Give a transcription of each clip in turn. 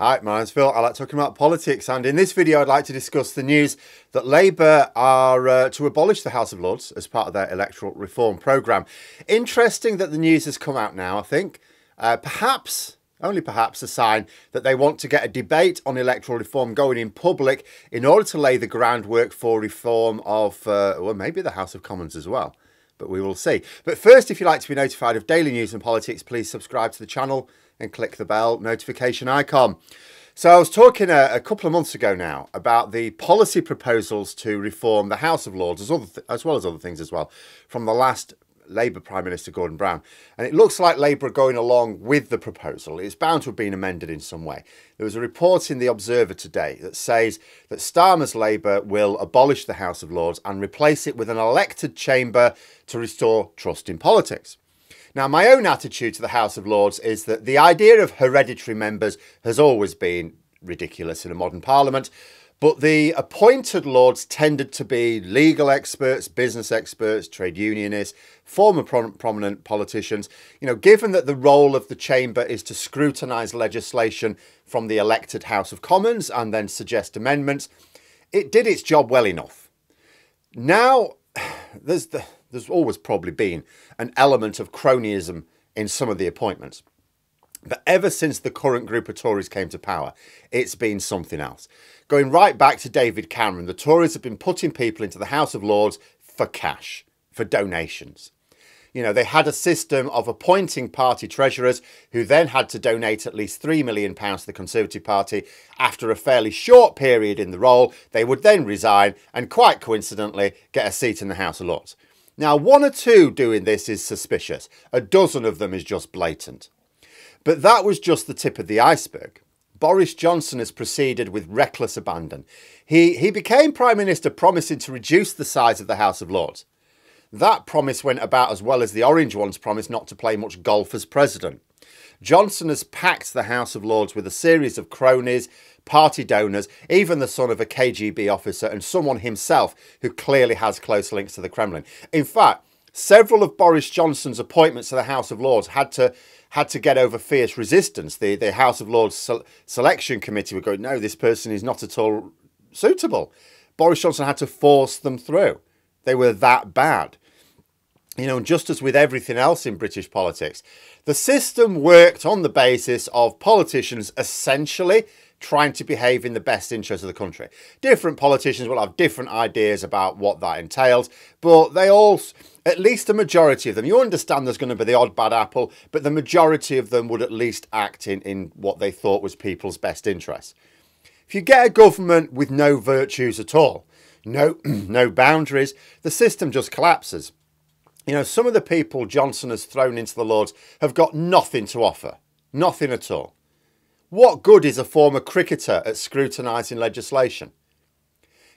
Hi, my name's Phil. I like talking about politics, and in this video I'd like to discuss the news that Labour are to abolish the House of Lords as part of their electoral reform programme. Interesting that the news has come out now, I think. Perhaps, only perhaps, a sign that they want to get a debate on electoral reform going in public in order to lay the groundwork for reform of, well, maybe the House of Commons as well. But we will see. But first, if you'd like to be notified of daily news and politics, please subscribe to the channel and click the bell notification icon. So I was talking a couple of months ago now about the policy proposals to reform the House of Lords, as well as other things as well, from the last Labour Prime Minister Gordon Brown. And it looks like Labour are going along with the proposal. It's bound to have been amended in some way. There was a report in The Observer today that says that Starmer's Labour will abolish the House of Lords and replace it with an elected chamber to restore trust in politics. Now, my own attitude to the House of Lords is that the idea of hereditary members has always been ridiculous in a modern parliament, but the appointed lords tended to be legal experts, business experts, trade unionists, former prominent politicians. You know, given that the role of the chamber is to scrutinise legislation from the elected House of Commons and then suggest amendments, it did its job well enough. Now, there's always probably been an element of cronyism in some of the appointments. But ever since the current group of Tories came to power, it's been something else. Going right back to David Cameron, the Tories have been putting people into the House of Lords for cash, for donations. You know, they had a system of appointing party treasurers who then had to donate at least £3 million to the Conservative Party. After a fairly short period in the role, they would then resign and, quite coincidentally, get a seat in the House of Lords. Now, one or two doing this is suspicious. A dozen of them is just blatant. But that was just the tip of the iceberg. Boris Johnson has proceeded with reckless abandon. He became Prime Minister promising to reduce the size of the House of Lords. That promise went about as well as the Orange one's promise not to play much golf as president. Johnson has packed the House of Lords with a series of cronies, party donors, even the son of a KGB officer and someone himself who clearly has close links to the Kremlin. In fact, several of Boris Johnson's appointments to the House of Lords had to get over fierce resistance. The House of Lords selection committee were going, no, this person is not at all suitable. Boris Johnson had to force them through. They were that bad. You know, just as with everything else in British politics, the system worked on the basis of politicians essentially trying to behave in the best interest of the country. Different politicians will have different ideas about what that entails, but they all, at least a majority of them, you understand there's going to be the odd bad apple, but the majority of them would at least act in what they thought was people's best interests. If you get a government with no virtues at all, no boundaries, the system just collapses. You know, some of the people Johnson has thrown into the Lords have got nothing to offer. Nothing at all. What good is a former cricketer at scrutinising legislation?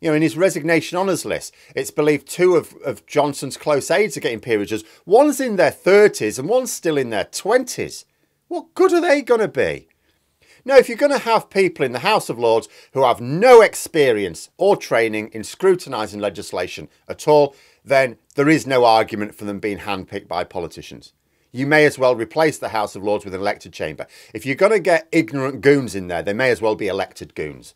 You know, in his resignation honours list, it's believed two of Johnson's close aides are getting peerages. One's in their 30s and one's still in their 20s. What good are they going to be? Now, if you're going to have people in the House of Lords who have no experience or training in scrutinising legislation at all, then there is no argument for them being handpicked by politicians. You may as well replace the House of Lords with an elected chamber. If you're going to get ignorant goons in there, they may as well be elected goons.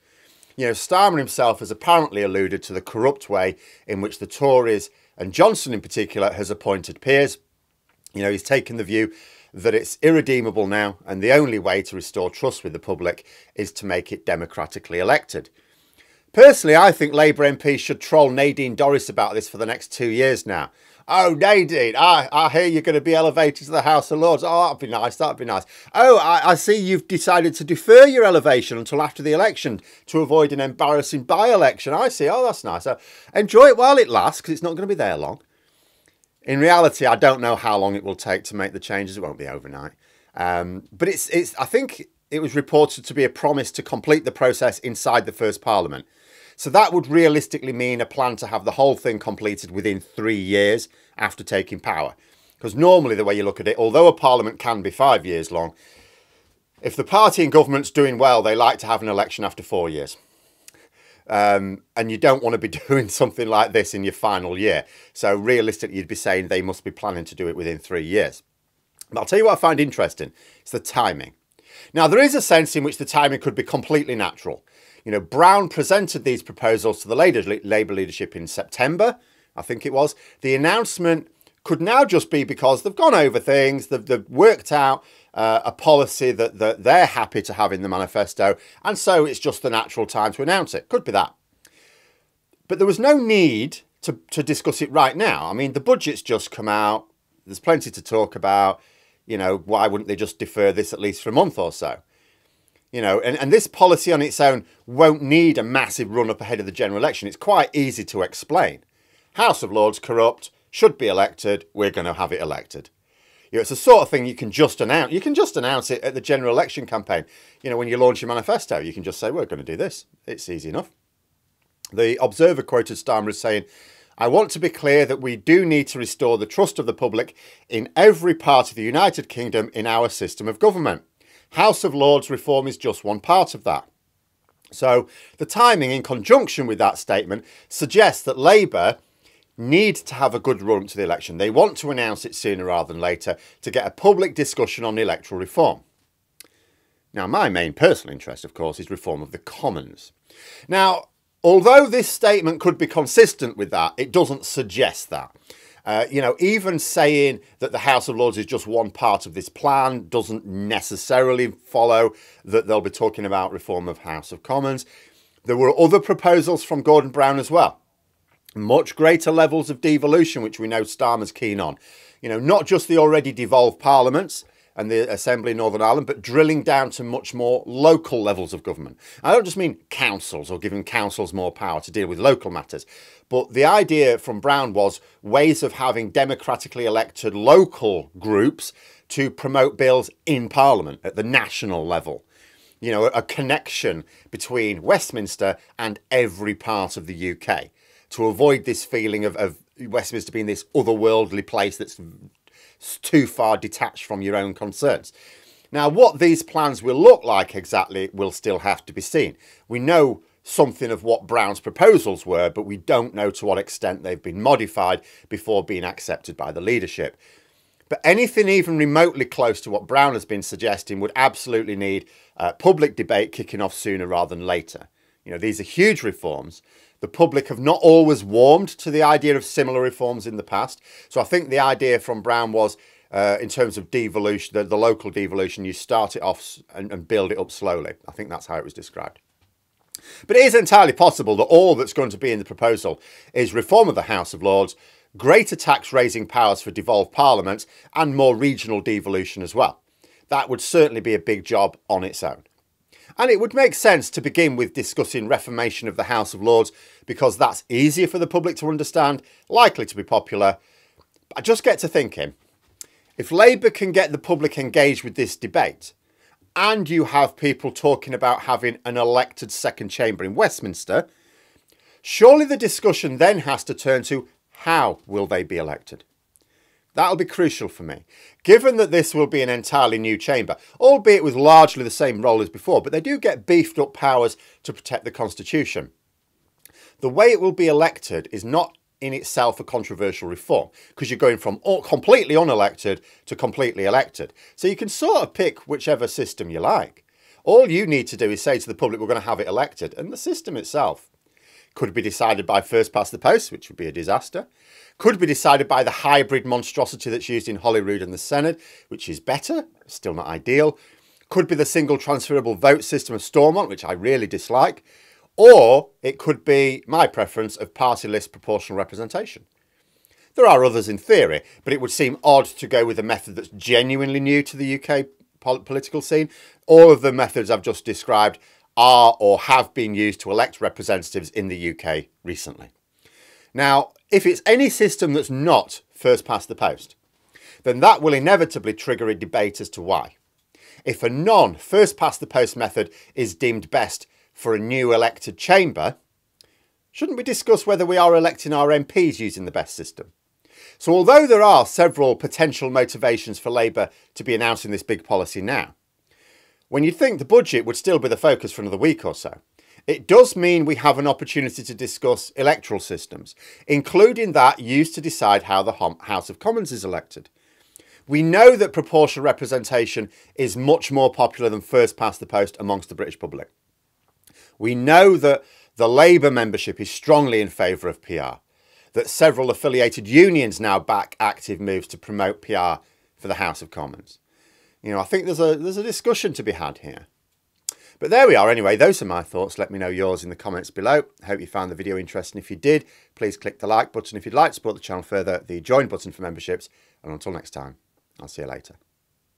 You know, Starmer himself has apparently alluded to the corrupt way in which the Tories, and Johnson in particular, has appointed peers. You know, he's taken the view that it's irredeemable now, and the only way to restore trust with the public is to make it democratically elected. Personally, I think Labour MPs should troll Nadine Dorries about this for the next 2 years now. Oh, Nadine, I hear you're going to be elevated to the House of Lords. Oh, that'd be nice, that'd be nice. Oh, I see you've decided to defer your elevation until after the election to avoid an embarrassing by-election. I see, oh, that's nice. Enjoy it while it lasts, because it's not going to be there long. In reality, I don't know how long it will take to make the changes. It won't be overnight. But I think it was reported to be a promise to complete the process inside the first Parliament. So that would realistically mean a plan to have the whole thing completed within 3 years after taking power. Because normally the way you look at it, although a Parliament can be 5 years long, if the party in government's doing well, they like to have an election after 4 years. And you don't want to be doing something like this in your final year. So realistically, you'd be saying they must be planning to do it within 3 years. But I'll tell you what I find interesting. It's the timing. Now, there is a sense in which the timing could be completely natural. You know, Brown presented these proposals to the Labour leadership in September, I think it was. The announcement could now just be because they've gone over things, they've worked out a policy that they're happy to have in the manifesto, and so it's just the natural time to announce it. Could be that. But there was no need to discuss it right now. I mean, the budget's just come out. There's plenty to talk about. You know, why wouldn't they just defer this at least for a month or so? You know, and this policy on its own won't need a massive run-up ahead of the general election. It's quite easy to explain. House of Lords corrupt, should be elected, we're going to have it elected. You know, it's the sort of thing you can just announce. You can just announce it at the general election campaign. You know, when you launch your manifesto, you can just say, we're going to do this. It's easy enough. The Observer quoted Starmer as saying, I want to be clear that we do need to restore the trust of the public in every part of the United Kingdom in our system of government. House of Lords reform is just one part of that. So the timing in conjunction with that statement suggests that Labour need to have a good run to the election. They want to announce it sooner rather than later to get a public discussion on electoral reform. Now, my main personal interest, of course, is reform of the Commons. Now, although this statement could be consistent with that, it doesn't suggest that. You know, even saying that the House of Lords is just one part of this plan doesn't necessarily follow that they'll be talking about reform of House of Commons. There were other proposals from Gordon Brown as well. Much greater levels of devolution, which we know Starmer's keen on. You know, not just the already devolved parliaments and the Assembly in Northern Ireland, but drilling down to much more local levels of government. I don't just mean councils or giving councils more power to deal with local matters, but the idea from Brown was ways of having democratically elected local groups to promote bills in Parliament at the national level. You know, a connection between Westminster and every part of the UK to avoid this feeling of Westminster being this otherworldly place that's too far detached from your own concerns. Now, what these plans will look like exactly will still have to be seen. We know something of what Brown's proposals were, but we don't know to what extent they've been modified before being accepted by the leadership. But anything even remotely close to what Brown has been suggesting would absolutely need public debate kicking off sooner rather than later. You know, these are huge reforms. The public have not always warmed to the idea of similar reforms in the past. So I think the idea from Brown was, in terms of devolution, the local devolution, you start it off and build it up slowly. I think that's how it was described. But it is entirely possible that all that's going to be in the proposal is reform of the House of Lords, greater tax-raising powers for devolved parliaments, and more regional devolution as well. That would certainly be a big job on its own. And it would make sense to begin with discussing reformation of the House of Lords because that's easier for the public to understand, likely to be popular. I just get to thinking, if Labour can get the public engaged with this debate and you have people talking about having an elected second chamber in Westminster, surely the discussion then has to turn to how will they be elected? That'll be crucial for me, given that this will be an entirely new chamber, albeit with largely the same role as before, but they do get beefed up powers to protect the Constitution. The way it will be elected is not in itself a controversial reform, because you're going from completely unelected to completely elected. So you can sort of pick whichever system you like. All you need to do is say to the public, we're going to have it elected, and the system itself could be decided by first past the post, which would be a disaster. Could be decided by the hybrid monstrosity that's used in Holyrood and the Senate, which is better, still not ideal. Could be the single transferable vote system of Stormont, which I really dislike. Or it could be my preference of party list proportional representation. There are others in theory, but it would seem odd to go with a method that's genuinely new to the UK political scene. All of the methods I've just described are or have been used to elect representatives in the UK recently. Now, if it's any system that's not first past the post, then that will inevitably trigger a debate as to why. If a non-first past the post method is deemed best for a new elected chamber, shouldn't we discuss whether we are electing our MPs using the best system? So although there are several potential motivations for Labour to be announcing this big policy now, when you'd think the budget would still be the focus for another week or so, it does mean we have an opportunity to discuss electoral systems, including that used to decide how the House of Commons is elected. We know that proportional representation is much more popular than first past the post amongst the British public. We know that the Labour membership is strongly in favour of PR, that several affiliated unions now back active moves to promote PR for the House of Commons. You know, I think there's a discussion to be had here. But there we are anyway. Those are my thoughts. Let me know yours in the comments below. I hope you found the video interesting. If you did, please click the like button. If you'd like to support the channel further, the join button for memberships. And until next time, I'll see you later.